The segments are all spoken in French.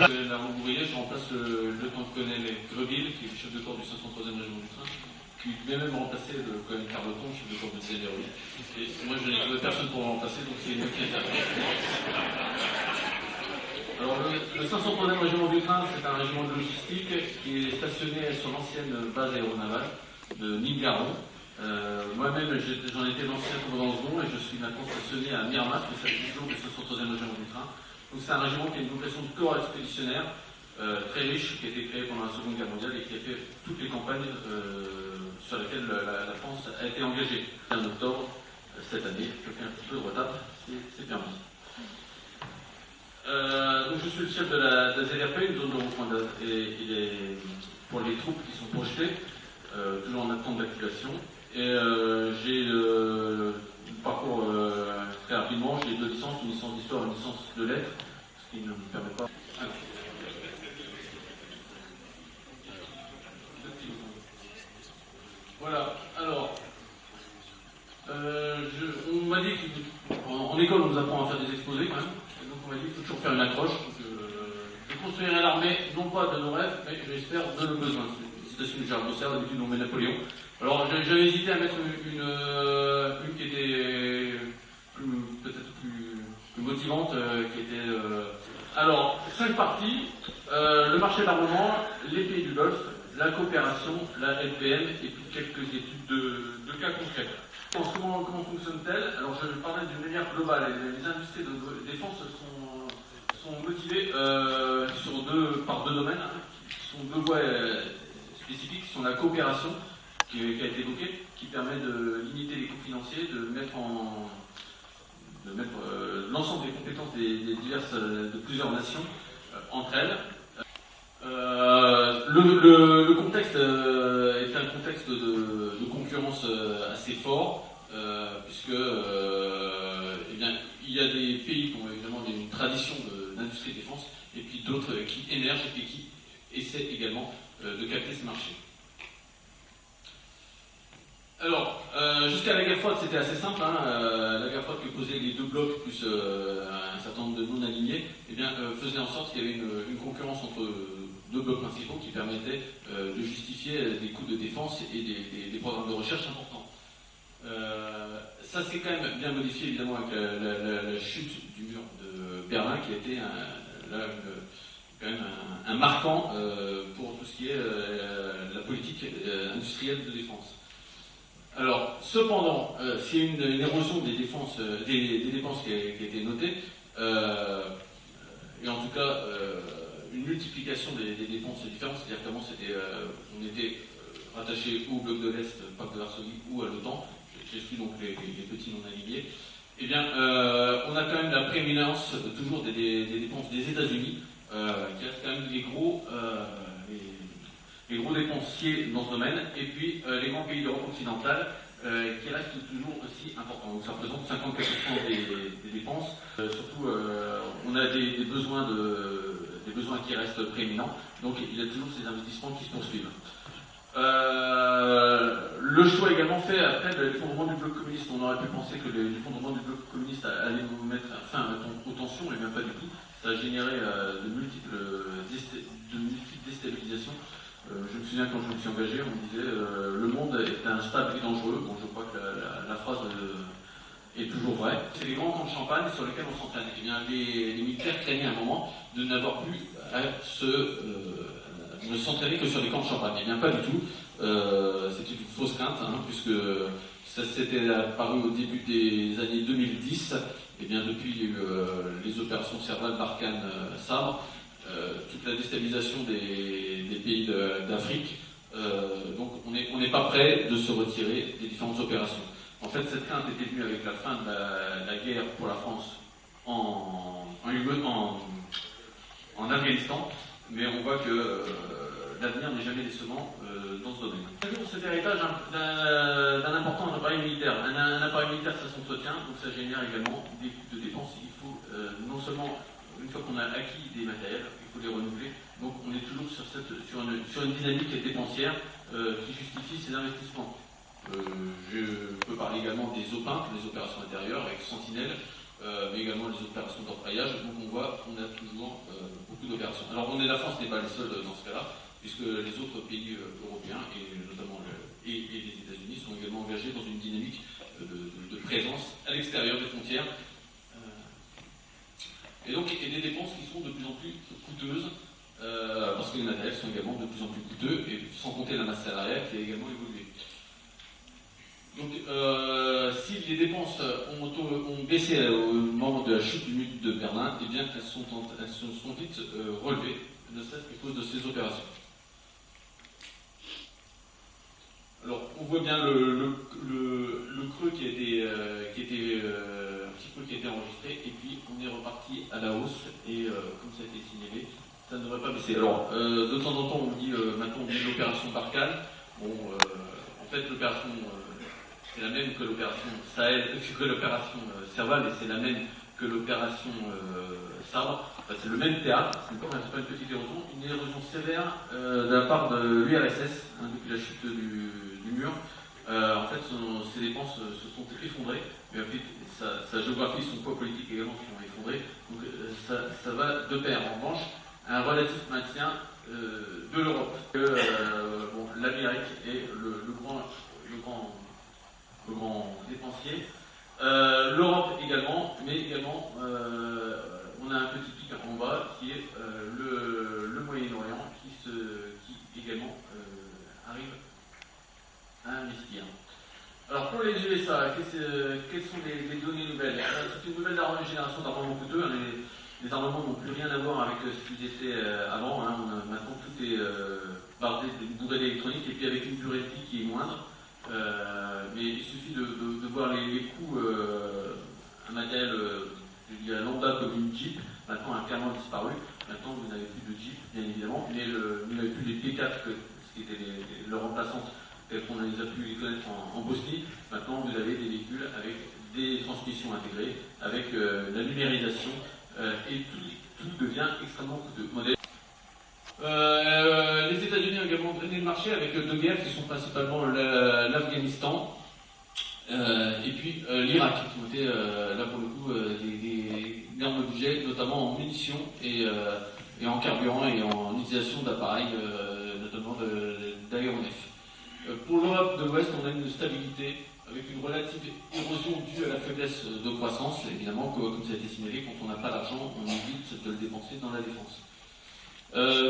L'armand Bourrier, je remplace le lieutenant-colonel Greville, qui est le chef de corps du 503e régiment du train, qui devait même remplacer le colonel Carleton, chef de corps de Céléry. Et moi, je n'ai trouvé personne pour le remplacer, donc c'est moi qui intervient. Alors, le 503e régiment du train, c'est un régiment de logistique qui est stationné sur l'ancienne base aéronavale de Nîmes-Garons. Moi-même, j'en étais l'ancien commandant de second et je suis maintenant stationné à Miramas, le service jour du 503e régiment du train. Donc, c'est un régiment qui a une vocation de corps expéditionnaire très riche, qui a été créé pendant la Seconde Guerre mondiale et qui a fait toutes les campagnes sur lesquelles la France a été engagée. En octobre cette année, je fais un petit peu de retard, c'est permis. Donc je suis le chef de la ZRP, une zone de repos pour les troupes qui sont projetées, toujours en attente d'activation. Et j'ai le parcours très rapidement, j'ai 2 licences, une licence d'histoire et une licence de lettres, ce qui ne me permet pas. Voilà, alors, on m'a dit qu'en école on nous apprend à faire des exposés quand même. Donc on m'a dit qu'il faut toujours faire une accroche. Je construirai l'armée, non pas de nos rêves, mais j'espère de nos besoins. C'est une citation de Charles Bossert, d'habitude on met Napoléon. Alors j'avais hésité à mettre une qui était peut-être plus motivante, qui était... Alors, 5 parties, le marché de l'armement, les pays du Golfe, la coopération, la LPM, et puis quelques études de cas concrets. Comment fonctionne-t-elle? Alors je parlais d'une manière globale. Les industries de défense sont motivées par 2 domaines, qui sont 2 voies spécifiques, qui sont la coopération, qui a été évoquée, qui permet de limiter les coûts financiers, de mettre l'ensemble des compétences de plusieurs nations entre elles. Le contexte est un contexte de concurrence assez fort, puisque eh bien, il y a des pays qui ont évidemment une tradition d'industrie de défense, et puis d'autres qui émergent et qui essaient également de capter ce marché. Alors, jusqu'à la guerre froide, c'était assez simple. La guerre froide que posaient les 2 blocs, plus un certain nombre de non-alignés, eh bien, faisait en sorte qu'il y avait une concurrence entre 2 blocs principaux qui permettaient de justifier des coûts de défense et des programmes de recherche importants. Ça s'est quand même bien modifié, évidemment, avec la chute du mur de Berlin, qui a été quand même un marquant pour tout ce qui est la politique industrielle de défense. Alors, cependant, s'il y a une érosion des dépenses qui a été notée, et en tout cas une multiplication des dépenses différentes, c'est-à-dire qu'avant on était rattaché ou au bloc de l'Est, pacte de Varsovie, ou à l'OTAN, j'exclus donc les petits non-alignés, eh bien, on a quand même la prééminence toujours des dépenses des États-Unis, qui restent quand même les gros dépensiers dans ce domaine, et puis les grands pays d'Europe occidentale qui restent toujours aussi importants. Donc ça représente 54% des dépenses. Surtout, on a des besoins qui restent prééminents, donc il y a toujours ces investissements qui se poursuivent. Le choix également fait après de l'effondrement du bloc communiste. On aurait pu penser que l'effondrement du bloc communiste allait nous mettre fin aux tensions, et bien pas du tout. Ça a généré de multiples déstabilisations. Je me souviens quand je me suis engagé, on me disait le monde est instable et dangereux. Bon, je crois que la phrase est toujours vraie. C'est les grands camps de champagne sur lesquels on s'entraîne. Eh bien, les militaires craignaient à un moment de n'avoir plus à ne s'entraîner que sur des camps de champagne. Eh bien, pas du tout. C'était une fausse crainte, puisque ça s'était apparu au début des années 2010. Eh bien, depuis, il y a eu les opérations Serval, Barkhane, Sabre. Toute la déstabilisation des pays d'Afrique, donc on n'est pas prêt de se retirer des différentes opérations. En fait, cette crainte était venue avec la fin de la guerre pour la France en Afghanistan, mais on voit que l'avenir n'est jamais décevant dans ce domaine. Cet héritage d'un important appareil militaire. Un appareil militaire, ça s'entretient, donc ça génère également des coûts de dépenses. Il faut non seulement, une fois qu'on a acquis des matériels, il faut les renouveler. Donc on est toujours sur une dynamique dépensière qui justifie ces investissements. Je peux parler également des OPINT, les opérations intérieures, avec Sentinelle, mais également les opérations d'orpaillage. Donc on voit qu'on a toujours beaucoup d'opérations. Alors la France n'est pas les seuls dans ce cas-là, puisque les autres pays européens, et notamment et les États-Unis, sont également engagés dans une dynamique de présence à l'extérieur des frontières. Et donc des dépenses qui seront de plus en plus coûteuses, parce que les matériels sont également de plus en plus coûteux, et sans compter la masse salariale qui a également évolué. Donc, si les dépenses ont baissé au moment de la chute du mur de Berlin, eh bien, elles se sont vite relevées, ne serait-ce qu'à cause de ces opérations. Alors, on voit bien le creux qui a été un petit creux qui a été enregistré, et puis on est reparti à la hausse, et comme ça a été signalé, ça ne devrait pas baisser. Alors, de temps en temps, on dit maintenant on dit l'opération Barkhane. Bon, en fait, l'opération c'est la même que l'opération Sahel, que l'opération Serval, et c'est la même que l'opération Sabre. Enfin, c'est le même théâtre, c'est pas une petite érosion, une érosion sévère de la part de l'URSS depuis la chute du mur. En fait, ses dépenses se sont effondrées, mais en fait, sa géographie, son poids politique également se sont effondrés. Donc ça va de pair. En revanche, un relatif maintien de l'Europe. Bon, l'Amérique est le grand dépensier. L'Europe également, mais également on a un petit pic en bas qui est le Moyen-Orient qui également arrive à investir. Alors pour les USA, quelles sont les données nouvelles? C'est une nouvelle génération d'armements coûteux. Les armements n'ont plus rien à voir avec ce qu'ils étaient avant. Maintenant tout est bardé d'une bourrée d'électronique et puis avec une durée de vie qui est moindre. Mais il suffit de voir les coûts. Un matériel il y a lambda comme une Jeep, maintenant a clairement disparu. Maintenant vous n'avez plus de Jeep, bien évidemment, mais vous n'avez plus les P4, ce qui était leurs remplaçantes, telles qu'on les a pu les connaître en Bosnie. Maintenant vous avez des véhicules avec des transmissions intégrées, avec la numérisation, et tout devient extrêmement coûteux. Les États-Unis ont également drainé le marché avec deux guerres qui sont principalement l'Afghanistan et puis l'Irak, qui ont été là pour le coup des énormes budgets, notamment en munitions et en carburant et en utilisation d'appareils, notamment d'aéronefs. Pour l'Europe de l'Ouest, on a une stabilité avec une relative érosion due à la faiblesse de croissance, évidemment, comme ça a été signalé, quand on n'a pas d'argent, on évite de le dépenser dans la défense.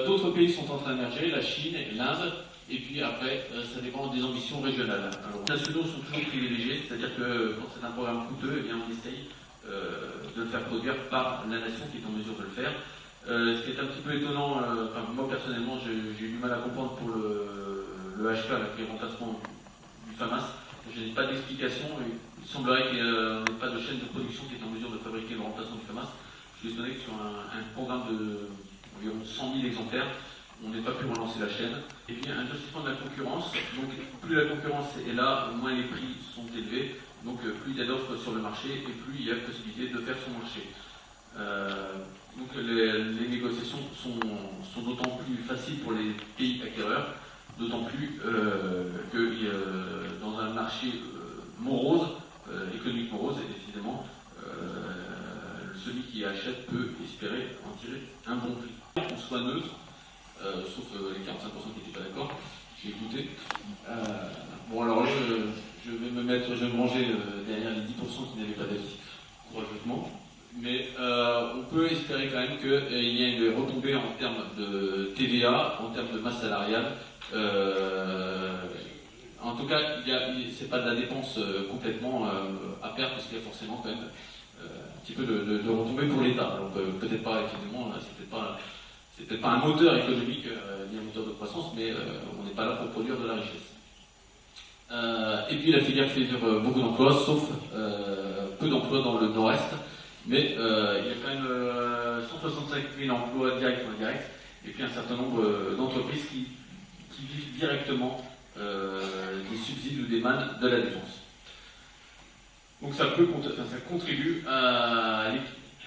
D'autres pays sont en train d'émerger, la Chine et l'Inde, et puis après, ça dépend des ambitions régionales. Alors, les nationaux sont toujours privilégiés, c'est-à-dire que quand c'est un programme coûteux, eh bien, on essaye de le faire produire par la nation qui est en mesure de le faire. Ce qui est un petit peu étonnant, moi personnellement, j'ai eu du mal à comprendre pour le HP avec les remplacements du FAMAS. Je n'ai pas d'explication. Il semblerait qu'il n'y ait pas de chaîne de production qui est en mesure de fabriquer le remplacement du FAMAS. Je suis étonné que sur un programme d'environ 100 000 exemplaires, on n'ait pas pu relancer la chaîne. Et puis un durcissement de la concurrence. Donc plus la concurrence est là, moins les prix sont élevés. Donc plus il y a d'offres sur le marché et plus il y a possibilité de faire son marché. Donc les négociations sont d'autant plus faciles pour les pays acquéreurs, d'autant plus que dans un marché morose, économique morose, évidemment, celui qui achète peut espérer en tirer un bon prix. Qu'on soit neutre, sauf les 45% qui n'étaient pas d'accord, j'ai écouté. Bon alors là, je vais me ranger derrière les 10% qui n'avaient pas d'avis, courageusement. Mais on peut espérer quand même qu'il y ait une retombée en termes de TVA, en termes de masse salariale. En tout cas, c'est pas de la dépense complètement à perdre, parce qu'il y a forcément quand même un petit peu de retombée pour l'État. Alors peut-être pas, évidemment, c'est peut-être pas un moteur économique ni un moteur de croissance, mais on n'est pas là pour produire de la richesse. Et puis la filière fait vivre beaucoup d'emplois, sauf peu d'emplois dans le nord-est. Mais il y a quand même 165 000 emplois directs ou indirects, et puis un certain nombre d'entreprises qui vivent directement des subsides ou des mannes de la défense. Donc ça contribue à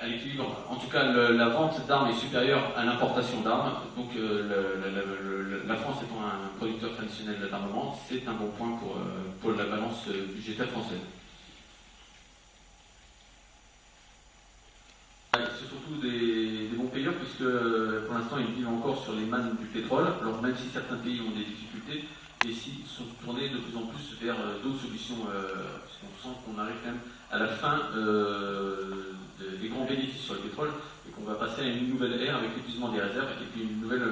l'équilibre. En tout cas, la vente d'armes est supérieure à l'importation d'armes. Donc la France étant un producteur traditionnel d'armement, c'est un bon point pour la balance budgétaire française. d'abord sur les mannes du pétrole, alors même si certains pays ont des difficultés, et s'ils sont tournés de plus en plus vers d'autres solutions, parce qu'on sent qu'on arrive quand même à la fin des grands bénéfices sur le pétrole, et qu'on va passer à une nouvelle ère avec l'épuisement des réserves, et puis une nouvelle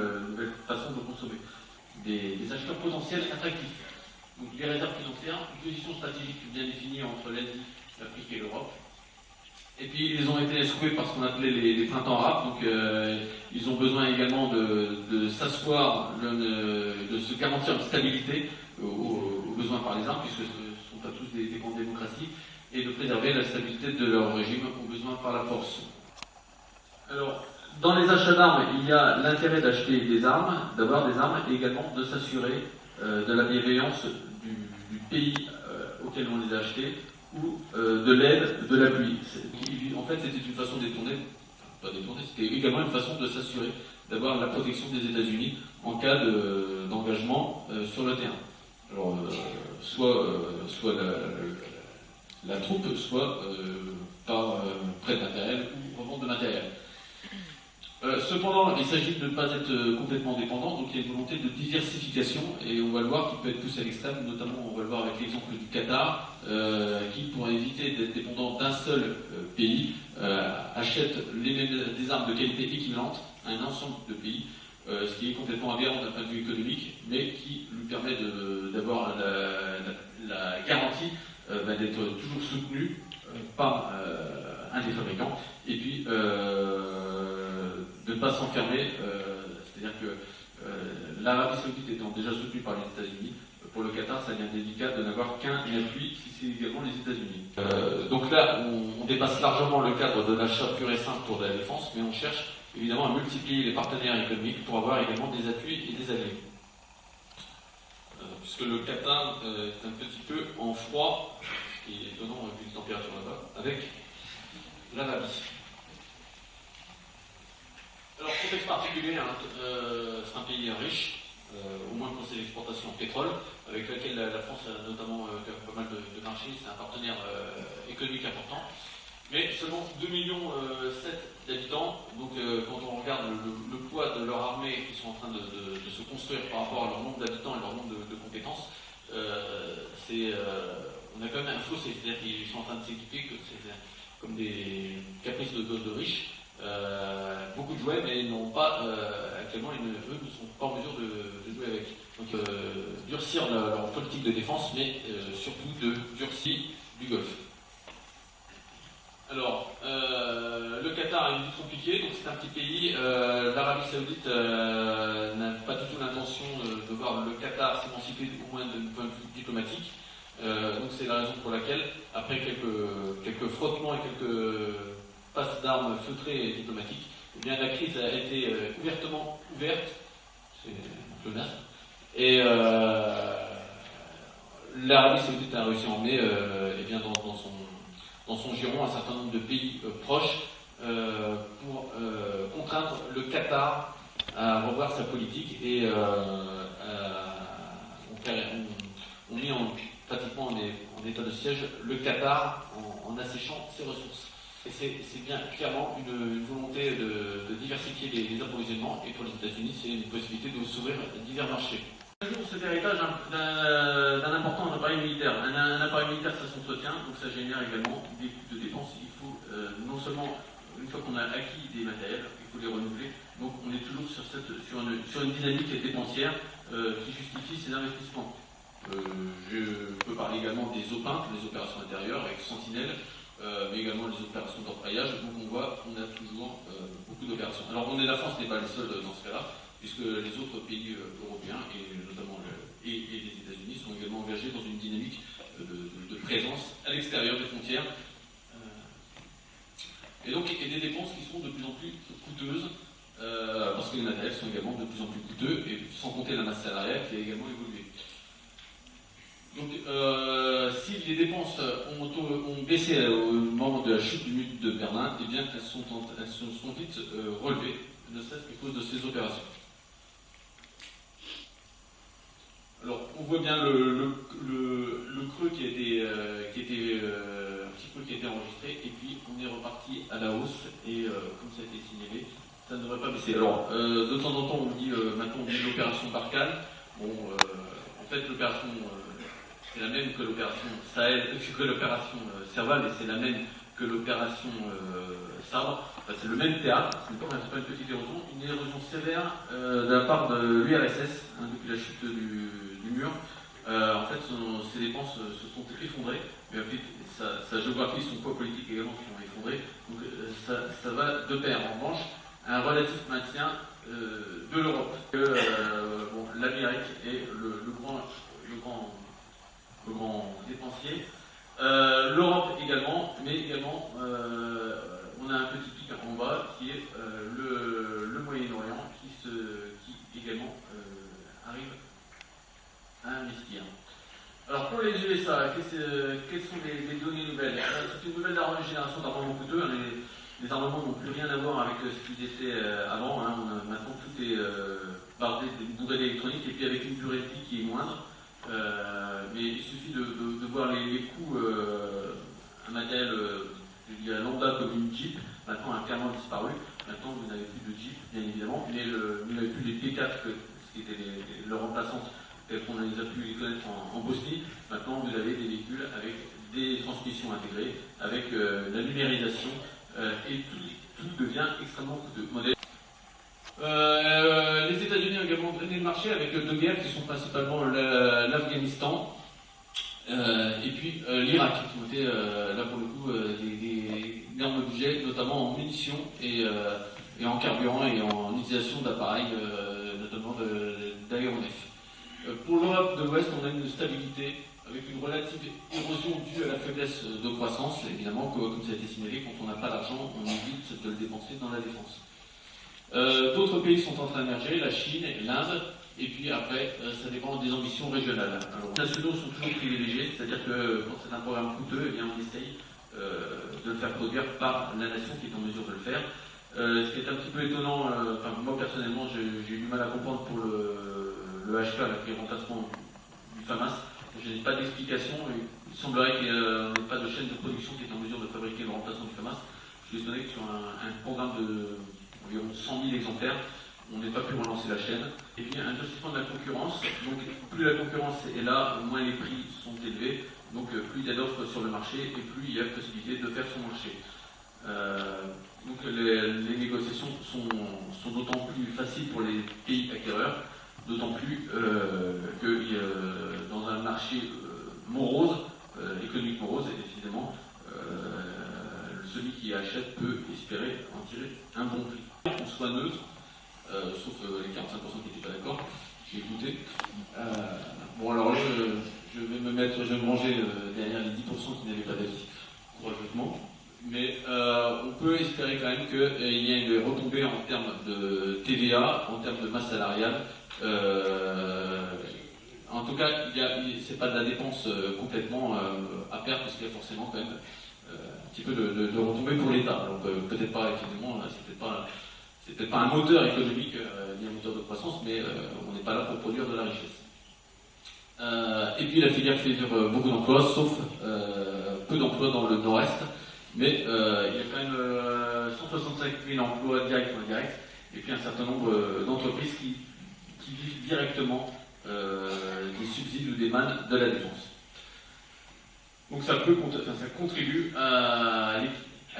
façon de consommer. Des acheteurs potentiels attractifs. Donc les réserves financières, une position stratégique bien définie entre l'Asie, l'Afrique et l'Europe. Et puis ils ont été secoués par ce qu'on appelait les printemps arabes, donc ils ont besoin également de s'asseoir, de se garantir une stabilité aux besoins par les armes, puisque ce ne sont pas tous des grandes démocraties, et de préserver la stabilité de leur régime aux besoins par la force. Alors, dans les achats d'armes, il y a l'intérêt d'acheter des armes, d'avoir des armes, et également de s'assurer de la bienveillance du pays auquel on les a achetées, ou de l'aide, de l'appui. En fait, c'était une façon détournée, pas détournée, c'était également une façon de s'assurer d'avoir la protection des États-Unis en cas d'engagement sur le terrain. Alors, soit la troupe, soit par prêt de matériel ou revente de matériel. Cependant, il s'agit de ne pas être complètement dépendant, donc il y a une volonté de diversification, et on va le voir qui peut être poussé à l'extrême, notamment on va le voir avec l'exemple du Qatar, qui, pour éviter d'être dépendant d'un seul pays, achète des armes de qualité équivalente à un ensemble de pays, ce qui est complètement aberrant d'un point de vue économique, mais qui lui permet d'avoir la garantie d'être toujours soutenu par un des fabricants, et puis de ne pas s'enfermer, c'est-à-dire que l'Arabie Saoudite étant déjà soutenue par les États-Unis, pour le Qatar, ça devient délicat de n'avoir qu'un appui si c'est également les États-Unis. Donc là, on dépasse largement le cadre de l'achat pur et simple pour de la défense, mais on cherche évidemment à multiplier les partenaires économiques pour avoir également des appuis et des alliés. Puisque le Qatar est un petit peu en froid, ce qui est étonnant vu les températures là-bas, avec l'Arabie. Alors, contexte particulier, c'est un pays riche, au moins pour ses exportations en pétrole, avec lequel la France a notamment pas mal de marchés, c'est un partenaire économique important. Mais seulement 2,7 millions d'habitants, donc quand on regarde le poids de leur armée qui sont en train de se construire par rapport à leur nombre d'habitants et leur nombre de compétences, on a quand même un fossé, c'est-à-dire qu'ils sont en train de s'équiper comme des caprices de riches. Beaucoup de jouets, mais ils n'ont pas, actuellement, eux ne sont pas en mesure de jouer avec. Donc, durcir leur politique de défense, mais surtout de durcir du Golfe. Alors, le Qatar a une vie compliquée, donc c'est un petit pays. L'Arabie Saoudite n'a pas du tout l'intention de voir le Qatar s'émanciper, au moins d'un point de vue diplomatique. Donc, c'est la raison pour laquelle, après quelques frottements et quelques passe d'armes feutrées et diplomatiques, eh bien, la crise a été ouvertement ouverte, c'est un pléonasme, et l'Arabie Saoudite a réussi à emmener eh bien, dans son giron un certain nombre de pays proches pour contraindre le Qatar à revoir sa politique, et on met pratiquement en état de siège le Qatar en asséchant ses ressources. Et c'est bien clairement une volonté de diversifier les approvisionnements, et pour les États-Unis, c'est une possibilité de s'ouvrir divers marchés. Un jour, cet héritage d'un important appareil militaire. Un appareil militaire, ça s'entretient, donc ça génère également des coûts de dépenses. Il faut non seulement, une fois qu'on a acquis des matériels, il faut les renouveler. Donc on est toujours sur une dynamique dépensière qui justifie ces investissements. Je peux parler également des OPINT, les opérations intérieures, avec Sentinelle, mais également les opérations d'orpaillage. Donc on voit qu'on a toujours beaucoup d'opérations. Alors la France n'est pas les seuls dans ce cas-là, puisque les autres pays européens, et notamment et les États-Unis, sont également engagés dans une dynamique de présence à l'extérieur des frontières. Et donc il y a des dépenses qui seront de plus en plus coûteuses, parce que les matériels sont également de plus en plus coûteux, et sans compter la masse salariale qui a également évolué. Donc, si les dépenses ont baissé au moment de la chute du mur de Berlin, eh bien, elles se sont vite relevées, ne serait-ce qu'à cause de ces opérations. Alors, on voit bien le creux qui a été un petit creux qui a été enregistré, et puis on est reparti à la hausse, et comme ça a été signalé, ça ne devrait pas baisser. Alors, de temps en temps, on dit, maintenant on dit l'opération Barkhane. Bon, en fait, l'opération, c'est la même que l'opération Sahel, que l'opération Serval, et c'est la même que l'opération Sabre. Enfin, c'est le même théâtre, c'est pas une petite érosion, une érosion sévère de la part de l'URSS, depuis la chute du mur. En fait, ses dépenses se sont effondrées, mais en fait, sa géographie, son poids politique également se sont effondrés. Donc ça va de pair. En revanche, un relatif maintien de l'Europe. Bon, l'Amérique est le grand dépensier. L'Europe également, mais également on a un petit pic en bas qui est le Moyen-Orient qui également arrive à investir. Alors pour les USA, quelles sont les données nouvelles? C'est une nouvelle génération d'armements coûteux. Les armements n'ont plus rien à voir avec ce qu'ils étaient avant. Maintenant tout est bardé d'une bourrée d'électronique et puis avec une durée de vie qui est moindre. Mais il suffit de voir les coûts un matériel lambda comme une Jeep, maintenant a clairement disparu. Maintenant vous n'avez plus de Jeep, bien évidemment, mais vous n'avez plus les P4, ce qui était leur remplaçante, telles qu'on les a pu les connaître en Bosnie. Maintenant vous avez des véhicules avec des transmissions intégrées, avec la numérisation, et tout devient extrêmement coûteux. Les États-Unis ont également drainé le marché avec deux guerres qui sont principalement l'Afghanistan et puis l'Irak, qui ont été là pour le coup des énormes budgets, notamment en munitions et en carburant et en utilisation d'appareils, notamment d'aéronefs. Pour l'Europe de l'Ouest, on a une stabilité avec une relative érosion due à la faiblesse de croissance, évidemment, comme ça a été signalé, quand on n'a pas d'argent, on évite de le dépenser dans la défense. D'autres pays sont en train d'émerger, la Chine et l'Inde, et puis après, ça dépend des ambitions régionales. Alors, les nationaux sont toujours privilégiés, c'est-à-dire que quand c'est un programme coûteux, eh bien, on essaye de le faire produire par la nation qui est en mesure de le faire. Ce qui est un petit peu étonnant, moi personnellement, j'ai eu du mal à comprendre pour le HK, avec les remplacements du FAMAS. Je n'ai pas d'explication. Il semblerait qu'il n'y ait pas de chaîne de production qui est en mesure de fabriquer le remplacement du FAMAS. Je suis étonné que sur un programme d'environ 100 000 exemplaires, on n'ait pas pu relancer la chaîne. Et puis un durcissement de la concurrence. Donc plus la concurrence est là, moins les prix sont élevés. Donc plus il y a d'offres sur le marché et plus il y a possibilité de faire son marché. Donc les négociations sont d'autant plus faciles pour les pays acquéreurs, d'autant plus que dans un marché morose, économique morose, évidemment, celui qui achète peut espérer en tirer un bon prix. Qu'on soit neutre, sauf les 45% qui n'étaient pas d'accord, j'ai écouté. Bon alors là, je vais me ranger derrière les 10% qui n'avaient pas d'avis, courageusement. Mais on peut espérer quand même qu'il y ait une retombée en termes de TVA, en termes de masse salariale. En tout cas, c'est pas de la dépense complètement à perdre, parce qu'il y a forcément quand même un petit peu de retombée pour l'État. Alors peut-être pas, effectivement, c'est peut-être pas un moteur économique ni un moteur de croissance, mais on n'est pas là pour produire de la richesse. Et puis la filière fait vivre beaucoup d'emplois, sauf peu d'emplois dans le nord-est. Mais il y a quand même 165 000 emplois directs ou indirects, et puis un certain nombre d'entreprises qui vivent directement des subsides ou des mannes de la défense. Donc ça contribue à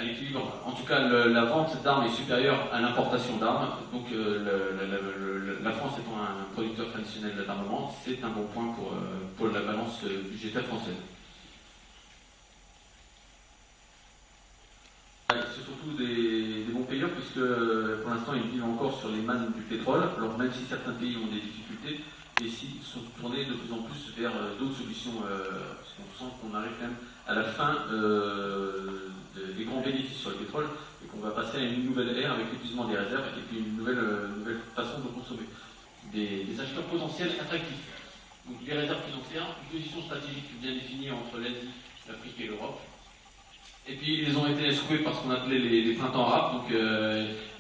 l'équilibre. En tout cas, la vente d'armes est supérieure à l'importation d'armes. Donc la France étant un producteur traditionnel d'armement, c'est un bon point pour la balance budgétaire française. C'est surtout des bons payeurs, puisque pour l'instant ils vivent encore sur les mannes du pétrole. Alors même si certains pays ont des difficultés, et s'ils sont tournés de plus en plus vers d'autres solutions, parce qu'on sent qu'on arrive quand même à la fin des grands bénéfices sur le pétrole, et qu'on va passer à une nouvelle ère avec l'épuisement des réserves, et puis une nouvelle façon de consommer. Des acheteurs potentiels attractifs. Donc les réserves financières, une position stratégique bien définie entre l'Asie, l'Afrique et l'Europe. Et puis ils ont été secoués par ce qu'on appelait les printemps arabes, donc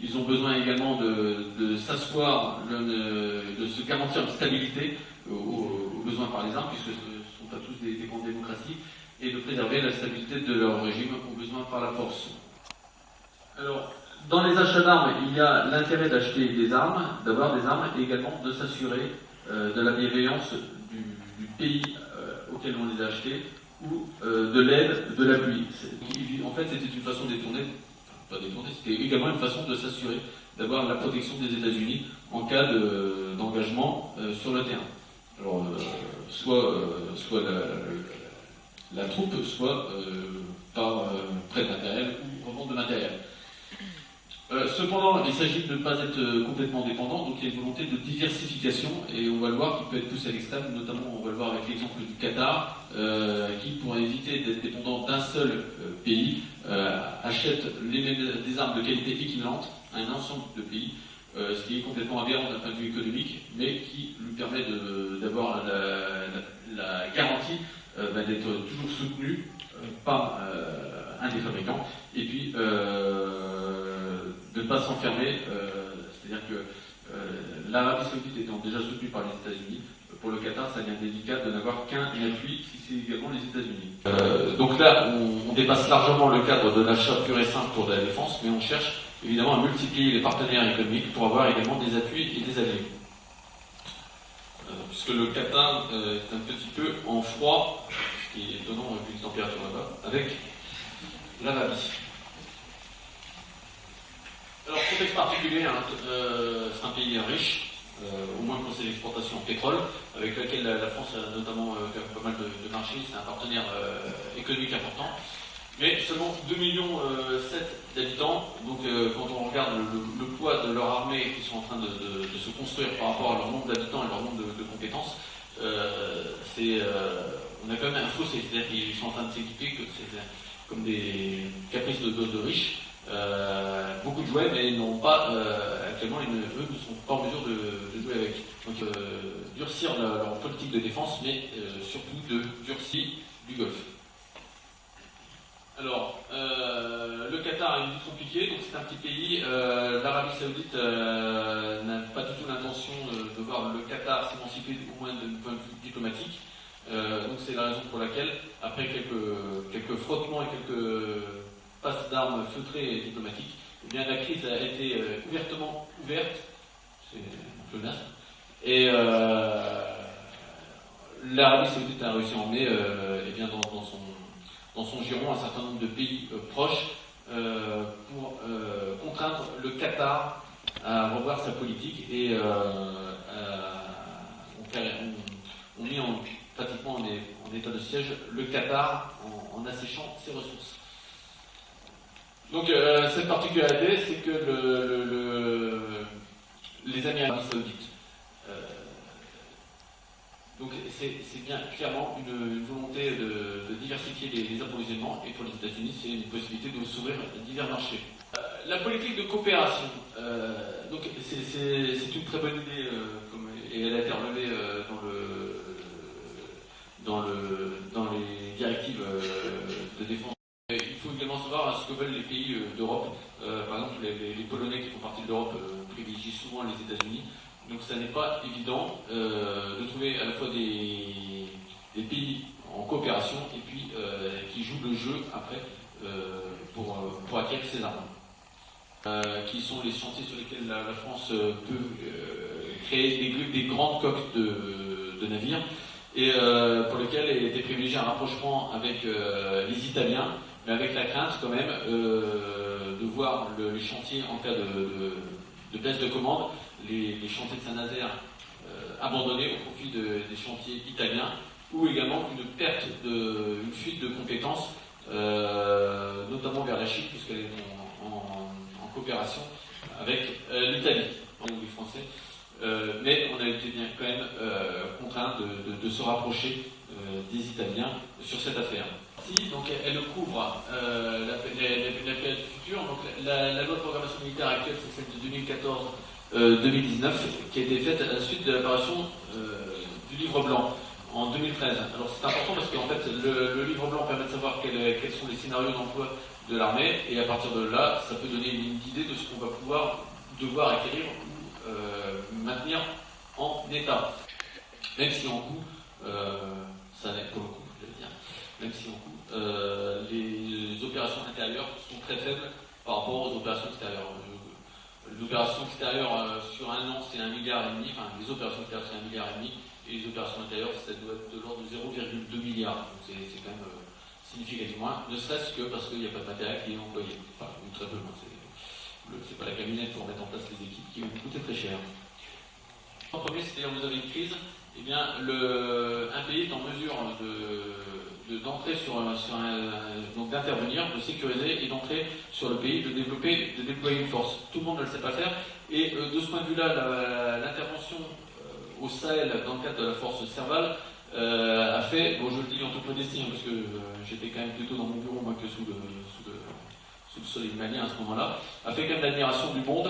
ils ont besoin également de s'asseoir, de se garantir une stabilité aux besoins par les armes, puisque ce ne sont pas tous des grandes démocraties, et de préserver la stabilité de leur régime aux besoins par la force. Alors, Dans les achats d'armes, il y a l'intérêt d'acheter des armes, d'avoir des armes, et également de s'assurer de la bienveillance du pays auquel on les a achetées, ou de l'aide, de l'appui. En fait, c'était une façon détournée, enfin, pas détournée, c'était également une façon de s'assurer d'avoir la protection des États-Unis en cas d'engagement sur le terrain. Alors, soit la troupe, soit par prêt de matériel ou revente de matériel. Cependant, il s'agit de ne pas être complètement dépendant, donc il y a une volonté de diversification, et on va le voir qui peut être poussé à l'extrême, notamment on va le voir avec l'exemple du Qatar, qui, pour éviter d'être dépendant d'un seul pays, achète des armes de qualité équivalente à un ensemble de pays, ce qui est complètement aberrant d'un point de vue économique, mais qui lui permet d'avoir la garantie d'être toujours soutenu par un des fabricants, et puis de ne pas s'enfermer, c'est-à-dire que l'Arabie Saoudite étant déjà soutenue par les États-Unis, pour le Qatar, ça devient délicat de n'avoir qu'un appui si c'est également les États-Unis. Donc là, on dépasse largement le cadre de l'achat pur et simple pour de la défense, mais on cherche évidemment à multiplier les partenaires économiques pour avoir également des appuis et des alliés. Puisque le Qatar est un petit peu en froid, ce qui est étonnant vu les températures là-bas, avec l'Arabie. Alors, contexte particulier, hein, c'est un pays riche, au moins pour ses exportations en pétrole, avec lequel la France a notamment pas mal de marchés, c'est un partenaire économique important. Mais seulement 2,7 millions d'habitants, donc quand on regarde le poids de leur armée qui sont en train de se construire par rapport à leur nombre d'habitants et leur nombre de compétences, on a quand même un fossé, c'est-à-dire qu'ils sont en train de s'équiper comme des caprices de riches. Beaucoup de jouets, mais ils n'ont pas, actuellement, eux ne sont pas en mesure de jouer avec. Donc, durcir leur politique de défense, mais surtout de durcir du Golfe. Alors, le Qatar a une vie compliquée, donc c'est un petit pays. L'Arabie Saoudite n'a pas du tout l'intention de voir le Qatar s'émanciper, au moins d'un point de vue diplomatique. Donc c'est la raison pour laquelle, après quelques frottements et quelques passes d'armes feutrées et diplomatiques, eh bien, la crise a été ouvertement ouverte, c'est un peu naze, et l'Arabie Saoudite a réussi à emmener eh bien, dans son giron un certain nombre de pays proches pour contraindre le Qatar à revoir sa politique et on met pratiquement en état de siège le Qatar en asséchant ses ressources. Donc cette particularité, c'est que les Américains saoudites, donc c'est bien clairement une volonté de diversifier les approvisionnements, et pour les États-Unis, c'est une possibilité de s'ouvrir divers marchés. La politique de coopération, donc c'est une très bonne idée, et elle a été relevée dans les directives de défense. Il faut également savoir ce que veulent les pays d'Europe. Par exemple, les Polonais qui font partie de l'Europe privilégient souvent les États-Unis. Donc ça n'est pas évident de trouver à la fois des pays en coopération et puis qui jouent le jeu après pour acquérir ces armes. Qui sont les chantiers sur lesquels la France peut créer des grandes coques de navires, et pour lesquels a été privilégié un rapprochement avec les Italiens, mais avec la crainte quand même de voir les chantiers en cas de baisse de commande, les chantiers de Saint-Nazaire abandonnés au profit des chantiers italiens, ou également une fuite de compétences, notamment vers la Chine, puisqu'elle est en coopération avec l'Italie, en anglais français. Mais on a été bien quand même contraint de se rapprocher des Italiens sur cette affaire. Donc elle couvre la période future. Donc la loi de programmation militaire actuelle, c'est celle de 2014-2019, qui a été faite à la suite de l'apparition du livre blanc en 2013. Alors c'est important parce qu'en fait le livre blanc permet de savoir quels sont les scénarios d'emploi de l'armée, et à partir de là, ça peut donner une idée de ce qu'on va devoir acquérir ou maintenir en état. Même si en coût, ça n'est pour le coup, je veux dire, même si en coût, les opérations intérieures sont très faibles par rapport aux opérations extérieures. Les opérations extérieures sur un an, c'est 1,5 milliard, enfin les opérations extérieures c'est 1,5 milliard, et les opérations intérieures, ça doit être de l'ordre de 0,2 milliard. Donc c'est quand même significativement moins, ne serait-ce que parce qu'il n'y a pas de matériel qui est employé. Enfin, ou très peu, c'est pas la camionnette pour mettre en place les équipes qui vont coûter très cher. En premier, c'est-à-dire vous avez une crise, eh bien, un pays est en mesure d'entrer donc d'intervenir, de sécuriser et d'entrer sur le pays, de déployer une force. Tout le monde ne le sait pas faire, et de ce point de vue-là, l'intervention au Sahel, dans le cadre de la force Serval, a fait, bon je le dis en toute modestie, parce que j'étais quand même plutôt dans mon bureau moi que sous le soleil malien à ce moment-là, a fait quand même l'admiration du monde,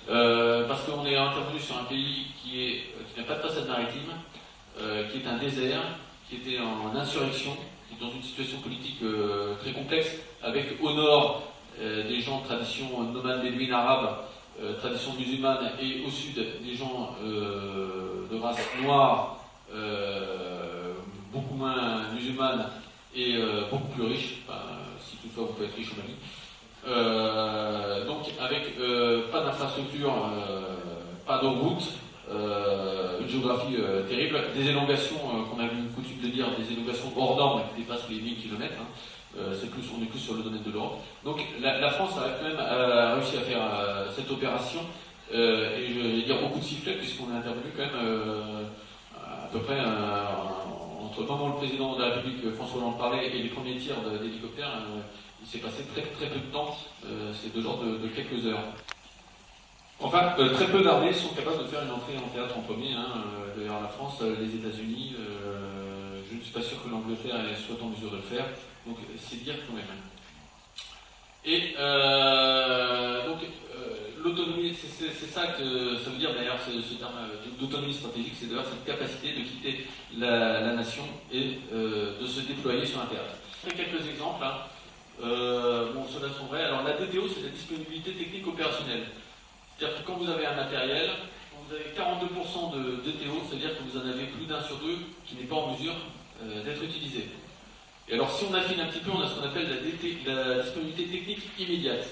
parce qu'on est intervenu sur un pays qui n'a pas de façade maritime, qui est un désert, qui était en insurrection, qui est dans une situation politique très complexe, avec au nord des gens de tradition nomade bédouine arabe, tradition musulmane, et au sud des gens de race noire, beaucoup moins musulmane et beaucoup plus riches, si toutefois vous pouvez être riche au Mali. Donc avec pas d'infrastructure, pas de route, une géographie terrible, des élongations qu'on a eu coutume de dire, des élongations hors normes qui dépassent les 1000 km. On est plus sur le domaine de l'Europe. Donc la France a quand même réussi à faire cette opération, et je vais dire beaucoup de sifflets, puisqu'on est intervenu quand même à peu près entre le moment où le président de la République, François Hollande, parlait et les premiers tirs d'hélicoptères. Il s'est passé très peu de temps, c'est de l'ordre de quelques heures. Enfin, très peu d'armées sont capables de faire une entrée en théâtre en premier. D'ailleurs, la France, les États-Unis, je ne suis pas sûr que l'Angleterre soit en mesure de le faire. Donc, c'est dire quand même. Et donc, l'autonomie, c'est ça que ça veut dire d'ailleurs, ce terme d'autonomie stratégique, c'est d'ailleurs cette capacité de quitter la nation et de se déployer sur un théâtre. Je ferai quelques exemples. Bon, ceux-là sont vrais. Alors, la DTO, c'est la disponibilité technique opérationnelle. C'est-à-dire que quand vous avez un matériel, quand vous avez 42% de DTO, c'est-à-dire que vous en avez plus d'un sur deux qui n'est pas en mesure d'être utilisé. Et alors, si on affine un petit peu, on a ce qu'on appelle la disponibilité technique immédiate.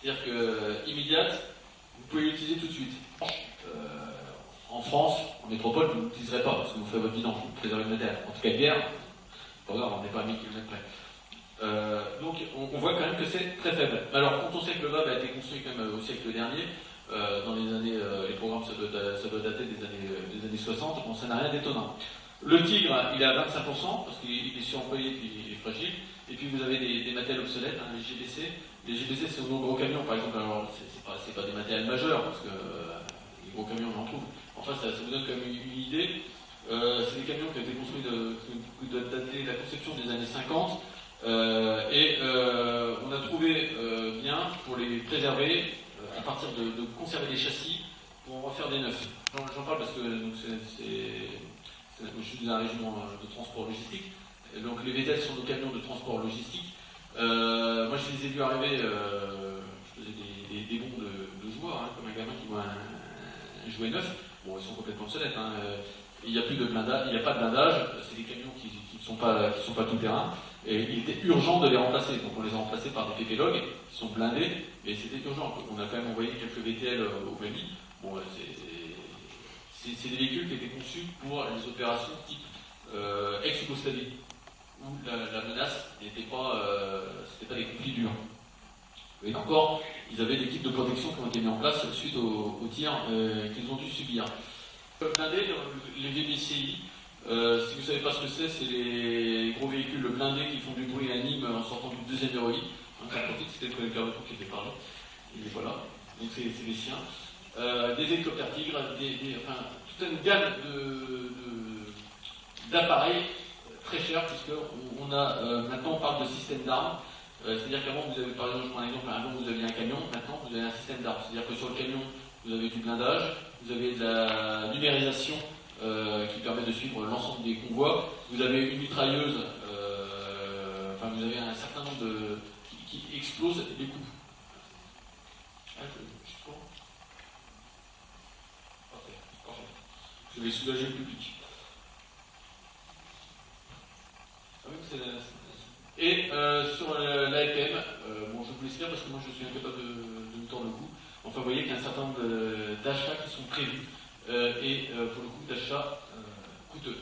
C'est-à-dire que immédiate, vous pouvez l'utiliser tout de suite. En France, en métropole, vous ne l'utiliserez pas parce que vous faites votre bilan, vous préservez le matériel. En tout cas, guerre, pas grave, on n'est pas à 1000 km près. Donc on voit quand même que c'est très faible. Alors quand on sait que le VAB a été construit quand même au siècle dernier, dans les années, les programmes ça doit dater des années 60, bon ça n'a rien d'étonnant. Le Tigre, il est à 25% parce qu'il est suremployé et puis il est fragile. Et puis vous avez des matériels obsolètes, les GBC. Les GBC c'est nos gros camions par exemple, alors c'est pas des matériels majeurs parce que les gros camions on en trouve. Enfin ça vous donne quand même une idée. C'est des camions qui ont été construits qui doivent dater de la conception des années 50. On a trouvé bien pour les préserver à partir de conserver les châssis pour en refaire des neufs. J'en parle parce que je suis dans un régiment de transport logistique. Et donc les VZ sont nos camions de transport logistique. Moi je les ai vus arriver, je faisais des bons de joueurs, comme un gamin qui voit un jouet neuf. Bon, ils sont complètement obsolètes. Il n'y a plus de blindage, il n'y a pas de blindage. C'est des camions qui ne sont pas tout terrain. Et il était urgent de les remplacer. Donc on les a remplacés par des PP-Log qui sont blindés, mais c'était urgent. On a quand même envoyé quelques VTL au Mali. Bon, c'est des véhicules qui étaient conçus pour les opérations type ex-Yougoslavie, où la menace n'était pas, c'était pas des conflits durs. Et encore, ils avaient des kits de protection qui ont été mis en place suite aux tirs qu'ils ont dû subir. Blindés, les VBCI. Si vous ne savez pas ce que c'est les gros véhicules blindés qui font du bruit à Nîmes en sortant du deuxième héroïque. J'en profite, c'était le collecteur de trous qui était par là. Et voilà, donc c'est les siens. Des hélicoptères Tigre, enfin, toute une gamme d'appareils très chers, puisqu'on a maintenant on parle de système d'armes. C'est-à-dire qu'avant vous avez, par exemple, je prends un exemple, avant vous aviez un camion, maintenant vous avez un système d'armes. C'est-à-dire que sur le camion, vous avez du blindage, vous avez de la numérisation qui permet de suivre l'ensemble des convois. Vous avez une mitrailleuse, enfin vous avez un certain nombre qui explose les coups. Parfait. Je vais soulager le public. Ah oui, Et sur l'APM, bon, je vous laisse lire parce que moi je suis incapable de me tordre le cou. Enfin, vous voyez qu'il y a un certain nombre d'achats qui sont prévus et pour le coup d'achats coûteux.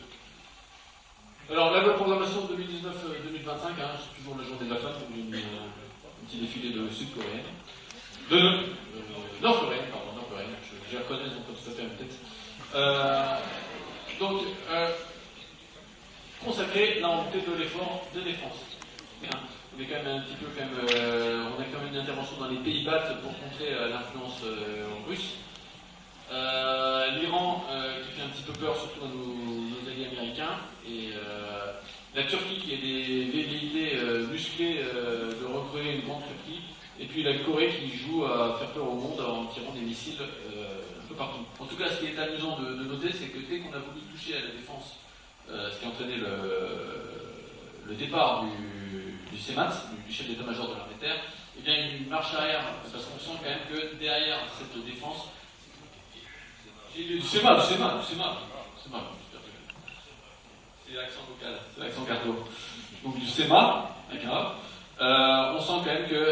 Alors, la loi de programmation 2019-2025, c'est toujours la journée de la femme, un petit défilé de sud-coréenne. De nord-coréenne, pardon, nord-coréenne, je la connais, donc tout à fait à ma tête. Donc, consacrer la montée de l'effort de défense. Bien. On est quand même un petit peu, on a quand même une intervention dans les pays baltes pour contrer l'influence russe. L'Iran qui fait un petit peu peur, surtout à nos alliés américains, et la Turquie qui a des velléités musclées de recréer une grande Turquie, et puis la Corée qui joue à faire peur au monde en tirant des missiles un peu partout. En tout cas, ce qui est amusant de noter, c'est que dès qu'on a voulu toucher à la défense, ce qui a entraîné le départ du CEMAT, du chef d'état-major de l'armée de terre, eh bien, il y a une marche arrière, parce qu'on sent quand même que derrière cette défense, du CEMAT, c'est l'accent local, c'est l'accent carto. Donc du CEMAT, on sent quand même que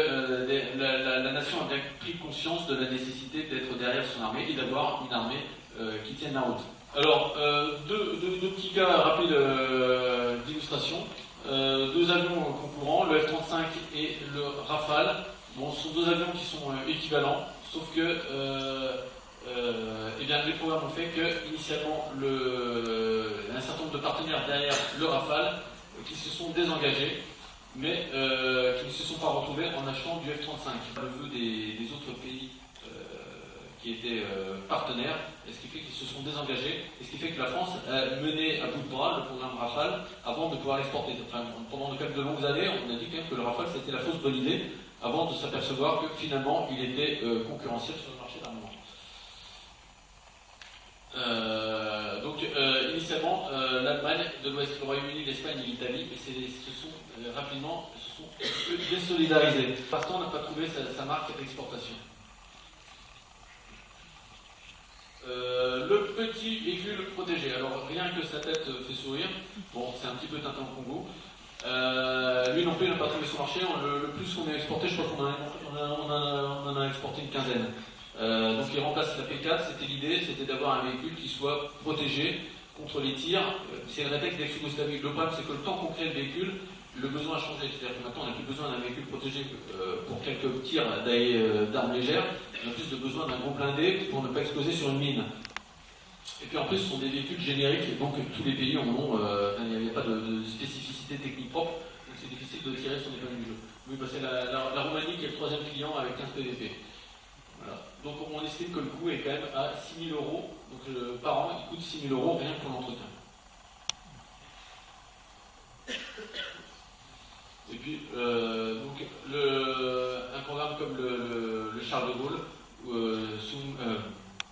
la nation a bien pris conscience de la nécessité d'être derrière son armée et d'avoir une armée qui tienne la route. Alors, deux petits cas rapides d'illustration. Deux avions concurrents, le F-35 et le Rafale. Bon, ce sont deux avions qui sont équivalents, sauf que eh bien, les programmes ont fait que, initialement, un certain nombre de partenaires derrière le Rafale qui se sont désengagés, mais qui ne se sont pas retrouvés en achetant du F-35. Le vœu des autres pays qui étaient partenaires, et ce qui fait qu'ils se sont désengagés, et ce qui fait que la France a mené à bout de bras le programme Rafale avant de pouvoir l'exporter. Enfin, pendant de longues années, on a dit quand même que le Rafale c'était la fausse bonne idée, avant de s'apercevoir que finalement il était concurrentiel sur le marché d'armement. Initialement, l'Allemagne, de l'Ouest, le Royaume-Uni, l'Espagne et l'Italie rapidement se sont désolidarisés. Parce qu'on n'a pas trouvé sa marque d'exportation. Le petit véhicule protégé. Alors, rien que sa tête fait sourire. Bon, c'est un petit peu Tintin au Congo. Lui non plus, il n'a pas trouvé son marché. Le plus qu'on a exporté, je crois qu'on en a exporté une quinzaine. Donc il remplace la P4, c'était l'idée, c'était d'avoir un véhicule qui soit protégé contre les tirs. C'est le réflexe d'ex-Yougoslavie. Le problème, c'est que le temps qu'on crée le véhicule, le besoin a changé. C'est-à-dire que maintenant, on n'a plus besoin d'un véhicule protégé pour quelques tirs d'armes légères. On a plus de besoin d'un gros blindé pour ne pas exploser sur une mine. Et puis en plus, ce sont des véhicules génériques, et donc tous les pays en ont. Il n'y a pas de spécificité technique propre, donc c'est difficile de tirer son épingle du jeu. Oui, bah c'est la Roumanie qui est le troisième client avec 15 PVP. Voilà. Donc on estime que le coût est quand même à 6 000 €. Donc par an, il coûte 6 000 € rien que pour l'entretien. Et puis, un programme comme le Charles de Gaulle,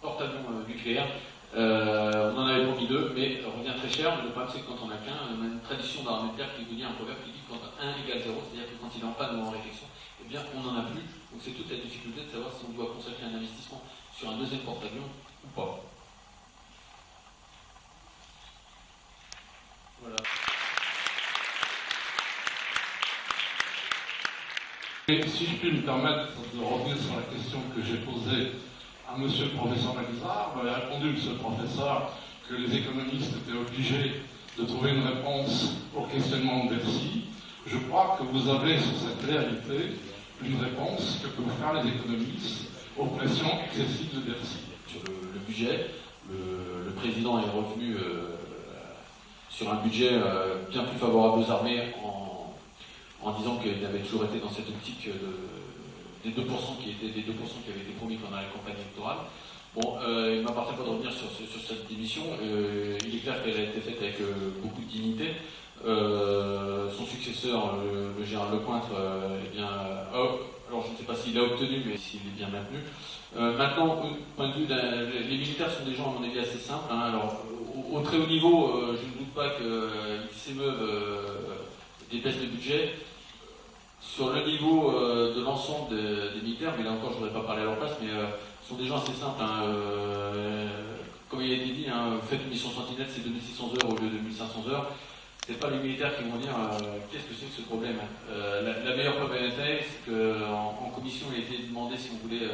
porte-avions nucléaire, on en avait promis deux, mais revient très cher. Mais le problème, c'est que quand on a qu'un, on a une tradition d'armée de terre qui vous dit un proverbe qui dit que quand 1 égale 0, c'est-à-dire que quand il est en panne ou en réflexion, eh bien, on n'en a plus. Donc c'est toute la difficulté de savoir si on doit consacrer un investissement sur un deuxième porte-avions ou pas. Voilà. Et si je puis me permettre de revenir sur la question que j'ai posée à monsieur le professeur Maguizard, vous avez répondu, monsieur le professeur, que les économistes étaient obligés de trouver une réponse au questionnement de Bercy. Je crois que vous avez sur cette réalité une réponse que peuvent faire les économistes aux pressions excessives de Bercy. Sur le budget, le président est revenu sur un budget bien plus favorable aux armées en disant qu'il avait toujours été dans cette optique des 2% qui avaient été promis pendant la campagne électorale. Bon, il ne m'appartient pas de revenir sur cette démission. Il est clair qu'elle a été faite avec beaucoup de dignité. Son successeur, le général Lecointre, alors je ne sais pas s'il a obtenu, mais s'il est bien maintenu. Maintenant, au point de vue les militaires sont des gens, à mon avis, assez simples. Hein. Alors, au très haut niveau, je ne doute pas qu'ils s'émeuvent des baisses de budget. Sur le niveau de l'ensemble des militaires, mais là encore, je ne voudrais pas parler à leur place, mais ce sont des gens assez simples. Hein. Comme il a été dit, faites une mission sentinelle, c'est 2600 heures au lieu de 1500 heures. c'est pas les militaires qui vont dire qu'est-ce que c'est que ce problème. La meilleure preuve en est, c'est qu'en commission, il a été demandé si on voulait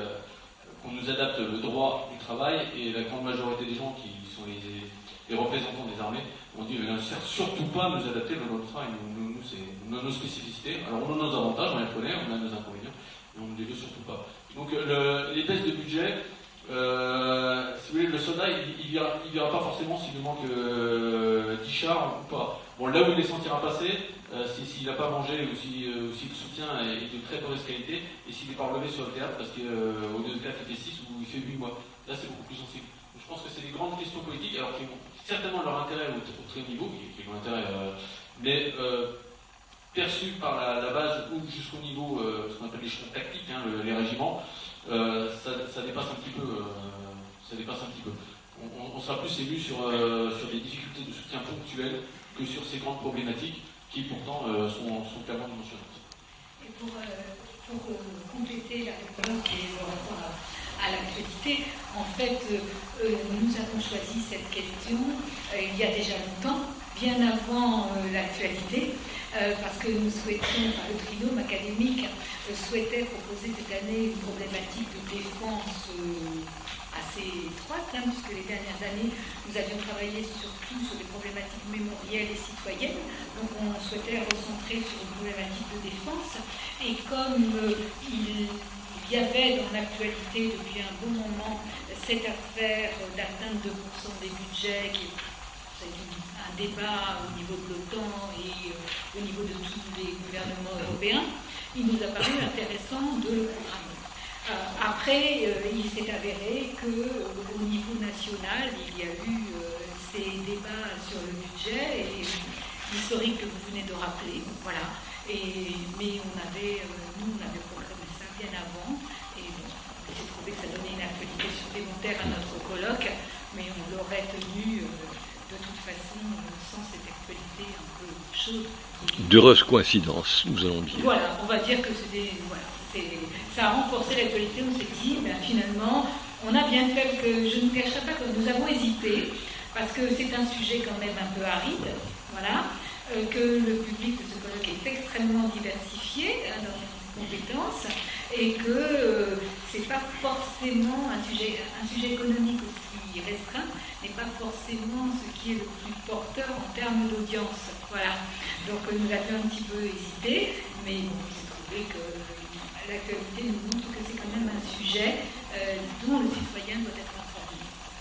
qu'on nous adapte le droit du travail, et la grande majorité des gens qui sont les représentants des armées ont dit ne surtout pas nous adapter le droit du travail. Nous c'est nos spécificités. Alors on a nos avantages, on les connaît, on a nos inconvénients, mais on ne les veut surtout pas. Donc les baisses de budget, si vous voulez, le soldat, il verra pas forcément s'il lui manque 10 chars ou pas. Bon, là où il les sentira passer, s'il n'a pas mangé ou si le soutien est de très mauvaise qualité, et s'il n'est pas relevé sur le théâtre parce qu'au lieu de 4, il fait 6 ou il fait 8 mois. Là, c'est beaucoup plus sensible. Donc, je pense que c'est des grandes questions politiques, alors qui ont certainement leur intérêt au très haut niveau, qui ont intérêt, mais perçues par la base ou jusqu'au niveau, ce qu'on appelle l'échelon tactique, les régiments, ça dépasse un petit peu. On sera plus ému sur des difficultés de soutien ponctuelles que sur ces grandes problématiques qui pourtant sont clairement dimensionnantes. Et pour compléter la réponse et le rapport à l'actualité, en fait, nous avons choisi cette question il y a déjà longtemps, bien avant l'actualité, parce que nous souhaitions, le trinôme académique souhaitait proposer cette année une problématique de défense assez étroite, puisque les dernières années, nous avions travaillé surtout sur des problématiques mémorielles et citoyennes. Donc on souhaitait recentrer sur une problématique de défense. Et comme il y avait dans l'actualité depuis un bon moment cette affaire d'atteindre 2% des budgets, qui est un débat au niveau de l'OTAN et au niveau de tous les gouvernements européens, il nous a paru intéressant de le programmer. Après, il s'est avéré qu'au niveau national, il y a eu ces débats sur le budget et l'historique que vous venez de rappeler. Voilà. Mais nous, on avait programmé ça bien avant. Et bon, il s'est trouvé que ça donnait une actualité supplémentaire à notre colloque, mais on l'aurait tenu de toute façon sans cette actualité un peu chaude. D'heureuse coïncidence, nous allons dire. Voilà, on va dire que ça a renforcé l'actualité. On s'est dit, finalement, on a bien fait, que je ne vous cacherai pas que nous avons hésité, parce que c'est un sujet quand même un peu aride, voilà, que le public de ce colloque est extrêmement diversifié dans ses compétences, et que c'est pas forcément un sujet économique aussi restreint, n'est pas forcément ce qui est le plus porteur en termes d'audience. Voilà. Donc nous avions un petit peu hésité, mais bon, il s'est trouvé que l'actualité nous montre que c'est quand même un sujet dont le citoyen doit être